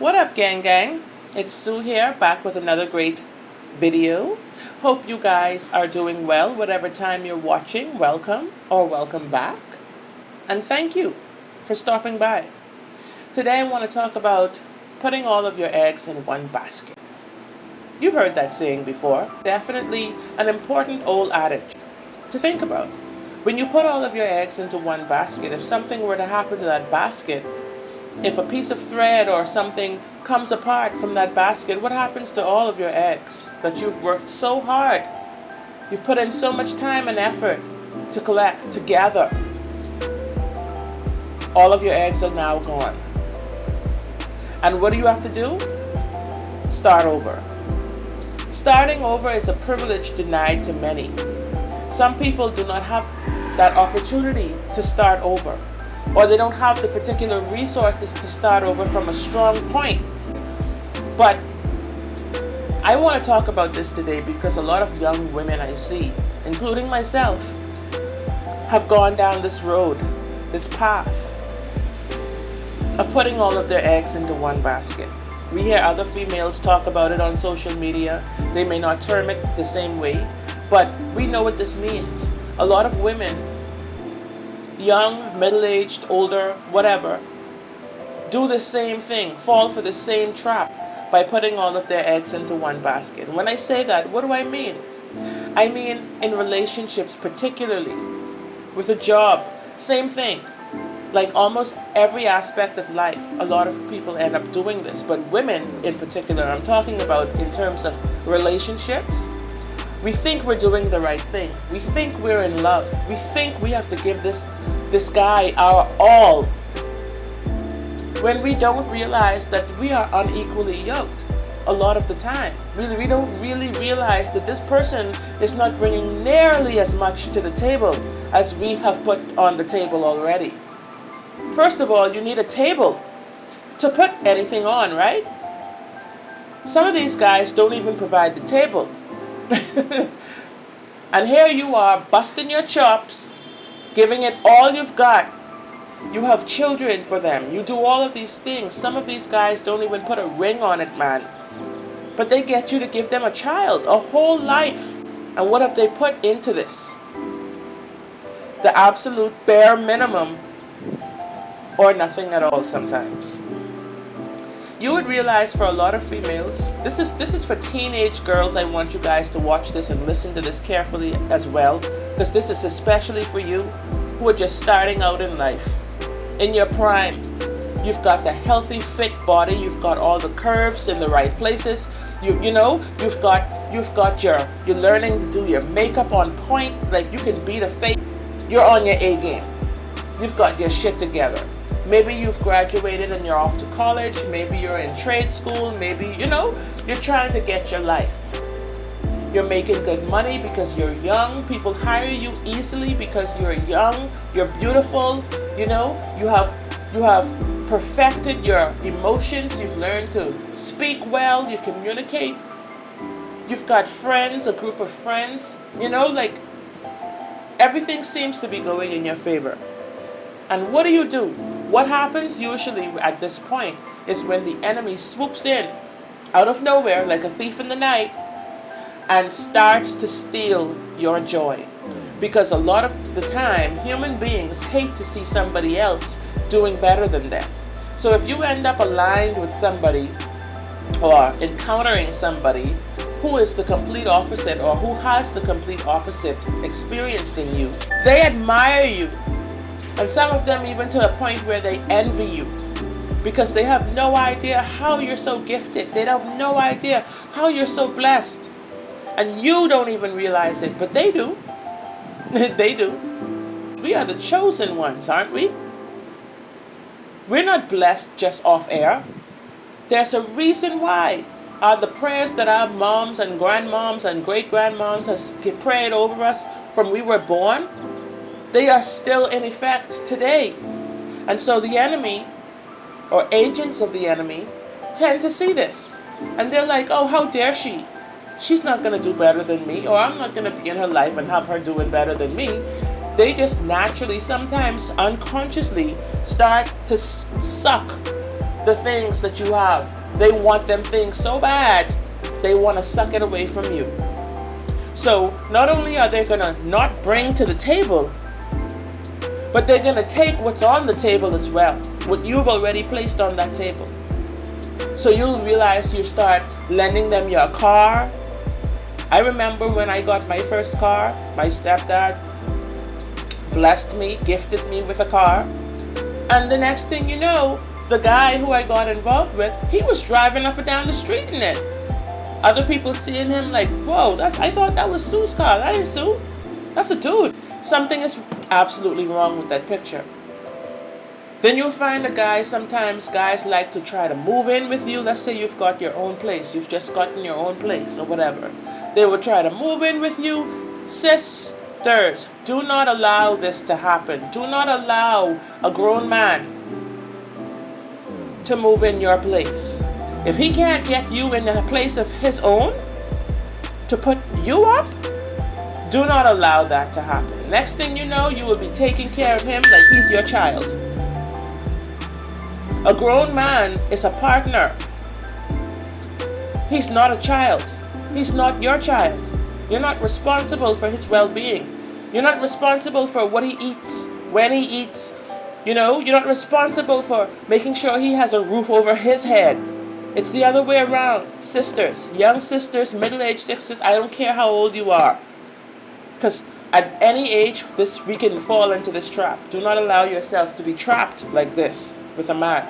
What up, gang? It's Sue here, back with another great video. Hope you guys are doing well, whatever time you're watching. Welcome or welcome back. And thank you for stopping by. Today I want to talk about putting all of your eggs in one basket. You've heard that saying before. Definitely an important old adage to think about. When you put all of your eggs into one basket, if something were to happen to that basket, if a piece of thread or something comes apart from that basket, what happens to all of your eggs that you've worked so hard? You've put in so much time and effort to collect, to gather. All of your eggs are now gone. And what do you have to do? Start over. Starting over is a privilege denied to many. Some people do not have that opportunity to start over, or they don't have the particular resources to start over from a strong point. But I want to talk about this today because a lot of young women I see, including myself, have gone down this road, this path of putting all of their eggs into one basket. We hear other females talk about it on social media. They may not term it the same way, but we know what this means. A lot of women, young, middle-aged, older, whatever, do the same thing, fall for the same trap by putting all of their eggs into one basket. And when I say that, what do I mean? I mean in relationships, particularly with a job, same thing. Like almost every aspect of life, a lot of people end up doing this. But women in particular, I'm talking about in terms of relationships. We think we're doing the right thing. We think we're in love. We think we have to give this guy our all, when we don't realize that we are unequally yoked a lot of the time. We don't really realize that this person is not bringing nearly as much to the table as we have put on the table already. First of all, you need a table to put anything on, right? Some of these guys don't even provide the table. And here you are busting your chops, giving it all you've got. You have children for them. You do all of these things. Some of these guys don't even put a ring on it, man. But they get you to give them a child, a whole life. And what have they put into this? The absolute bare minimum, or nothing at all sometimes. You would realize for a lot of females, this is for teenage girls. I want you guys to watch this and listen to this carefully as well, because this is especially for you who are just starting out in life. In your prime, you've got the healthy, fit body. You've got all the curves in the right places. You're learning to do your makeup on point. Like you can beat a face. You're on your A game. You've got your shit together. Maybe you've graduated and you're off to college. Maybe you're in trade school. Maybe, you're trying to get your life. You're making good money because you're young. People hire you easily because you're young. You're beautiful. You have perfected your emotions. You've learned to speak well. You communicate. You've got friends, a group of friends. Everything seems to be going in your favor. And what do? What happens usually at this point is when the enemy swoops in out of nowhere like a thief in the night and starts to steal your joy. Because a lot of the time, human beings hate to see somebody else doing better than them. So if you end up aligned with somebody or encountering somebody who is the complete opposite or who has the complete opposite experienced in you, they admire you. And some of them even to a point where they envy you because they have no idea how you're so gifted. They have no idea how you're so blessed. And you don't even realize it, but they do. They do. We are the chosen ones, aren't we? We're not blessed just off air. There's a reason why. The prayers that our moms and grandmoms and great-grandmoms have prayed over us from we were born, they are still in effect today. And so the enemy, or agents of the enemy, tend to see this. And they're like, oh, how dare she? She's not going to do better than me, or I'm not going to be in her life and have her doing better than me. They just naturally, sometimes unconsciously, start to suck the things that you have. They want them things so bad, they want to suck it away from you. So not only are they going to not bring to the table, but they're going to take what's on the table as well, what you've already placed on that table. So you'll realize you start lending them your car. I remember when I got my first car, my stepdad blessed me, gifted me with a car. And the next thing you know, the guy who I got involved with, he was driving up and down the street in it. Other people seeing him like, whoa, I thought that was Sue's car. That ain't Sue. That's a dude. Something is absolutely wrong with that picture. Then you'll find sometimes guys like to try to move in with you. Let's say you've got your own place. You've just gotten your own place or whatever. They will try to move in with you. Sisters, do not allow this to happen. Do not allow a grown man to move in your place. If he can't get you in a place of his own to put you up, do not allow that to happen. Next thing you know, you will be taking care of him like he's your child. A grown man is a partner. He's not a child. He's not your child. You're not responsible for his well-being. You're not responsible for what he eats, when he eats. You're not responsible for making sure he has a roof over his head. It's the other way around. Sisters, young sisters, middle-aged sisters, I don't care how old you are. Because at any age, we can fall into this trap. Do not allow yourself to be trapped like this with a man.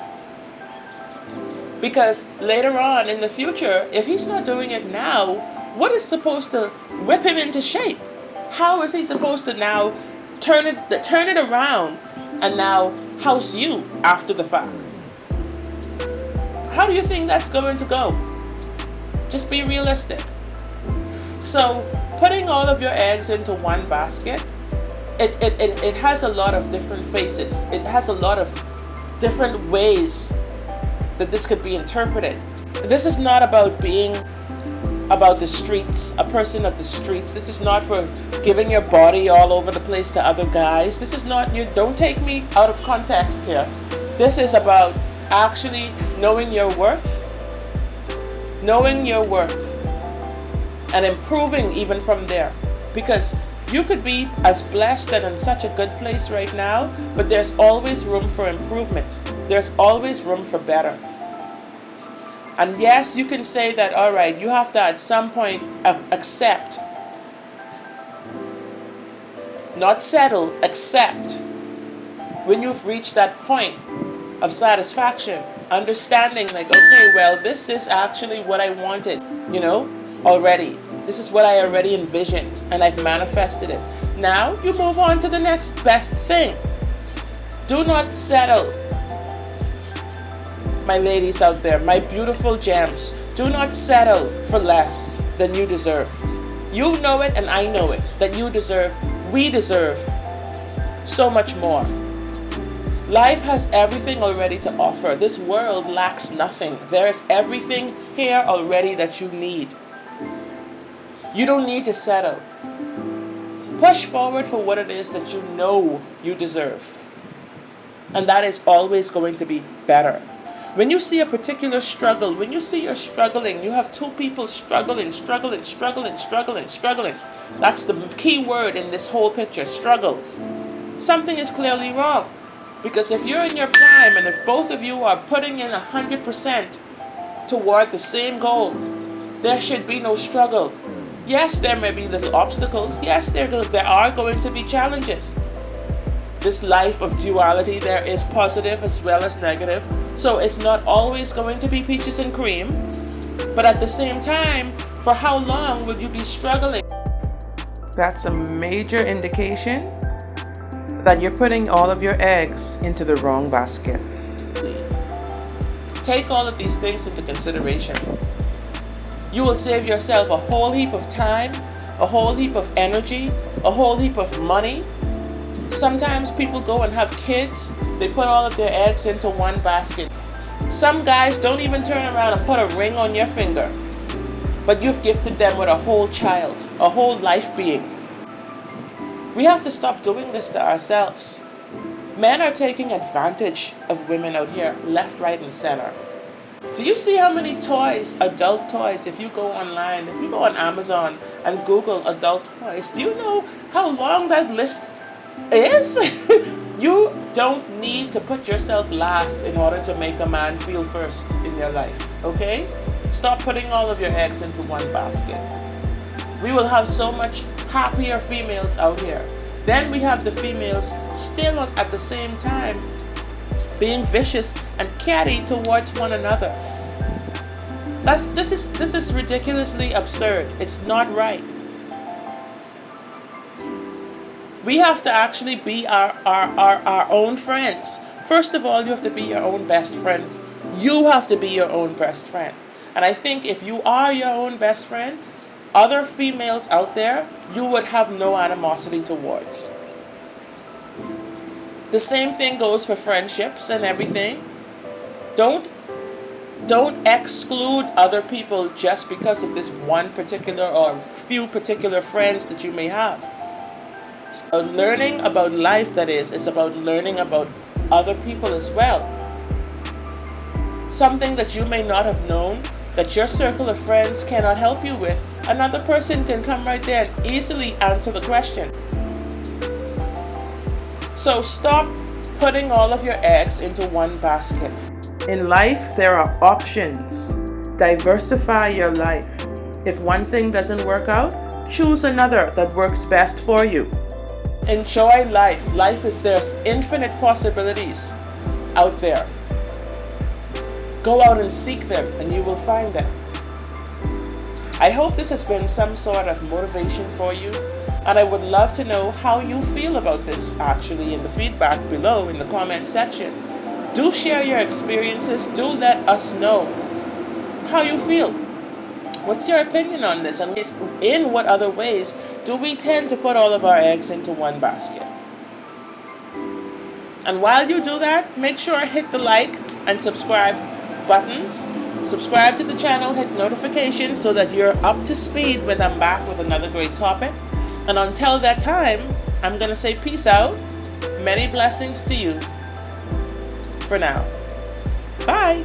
Because later on in the future, if he's not doing it now, what is supposed to whip him into shape? How is he supposed to now turn it around and now house you after the fact? How do you think that's going to go? Just be realistic. So putting all of your eggs into one basket, it has a lot of different faces. It has a lot of different ways that this could be interpreted. This is not about being about the streets, a person of the streets. This is not for giving your body all over the place to other guys. This is not, don't take me out of context here. This is about actually knowing your worth, and improving even from there. Because you could be as blessed and in such a good place right now, but there's always room for improvement. There's always room for better. And yes, you can say that, all right, you have to at some point accept, not settle, accept when you've reached that point of satisfaction, understanding like, okay, well, this is actually what I wanted, already. This is what I already envisioned, and I've manifested it. Now you move on to the next best thing. Do not settle. My ladies out there, my beautiful gems, do not settle for less than you deserve. You know it and I know it, that we deserve so much more. Life has everything already to offer. This world lacks nothing. There is everything here already that you need. You don't need to settle. Push forward for what it is that you know you deserve. And that is always going to be better. When you see a particular struggle, when you see you're struggling, you have two people struggling. That's the key word in this whole picture, struggle. Something is clearly wrong. Because if you're in your prime and if both of you are putting in 100% toward the same goal, there should be no struggle. Yes, there may be little obstacles. Yes, there are going to be challenges. This life of duality, there is positive as well as negative. So it's not always going to be peaches and cream. But at the same time, for how long would you be struggling? That's a major indication that you're putting all of your eggs into the wrong basket. Take all of these things into consideration. You will save yourself a whole heap of time, a whole heap of energy, a whole heap of money. Sometimes people go and have kids, they put all of their eggs into one basket. Some guys don't even turn around and put a ring on your finger. But you've gifted them with a whole child, a whole life being. We have to stop doing this to ourselves. Men are taking advantage of women out here, left, right, and center. Do you see how many toys, adult toys, if you go online, if you go on Amazon and Google adult toys, do you know how long that list is? You don't need to put yourself last in order to make a man feel first in your life, okay? Stop putting all of your eggs into one basket. We will have so much happier females out here. Then we have the females still at the same time being vicious and catty towards one another. This is ridiculously absurd. It's not right. We have to actually be our own friends. First of all, you have to be your own best friend. You have to be your own best friend. And I think if you are your own best friend, other females out there, you would have no animosity towards. The same thing goes for friendships and everything. Don't exclude other people just because of this one particular or few particular friends that you may have. So learning about life, that is about learning about other people as well. Something that you may not have known, that your circle of friends cannot help you with, another person can come right there and easily answer the question. So stop putting all of your eggs into one basket. In life, there are options. Diversify your life. If one thing doesn't work out, choose another that works best for you. Enjoy life. There's infinite possibilities out there. Go out and seek them and you will find them. I hope this has been some sort of motivation for you, and I would love to know how you feel about this actually in the feedback below in the comment section. Do share your experiences. Do let us know how you feel. What's your opinion on this? And in what other ways do we tend to put all of our eggs into one basket? And while you do that, make sure to hit the like and subscribe buttons. Subscribe to the channel, hit notifications so that you're up to speed when I'm back with another great topic. And until that time, I'm going to say peace out. Many blessings to you for now. Bye.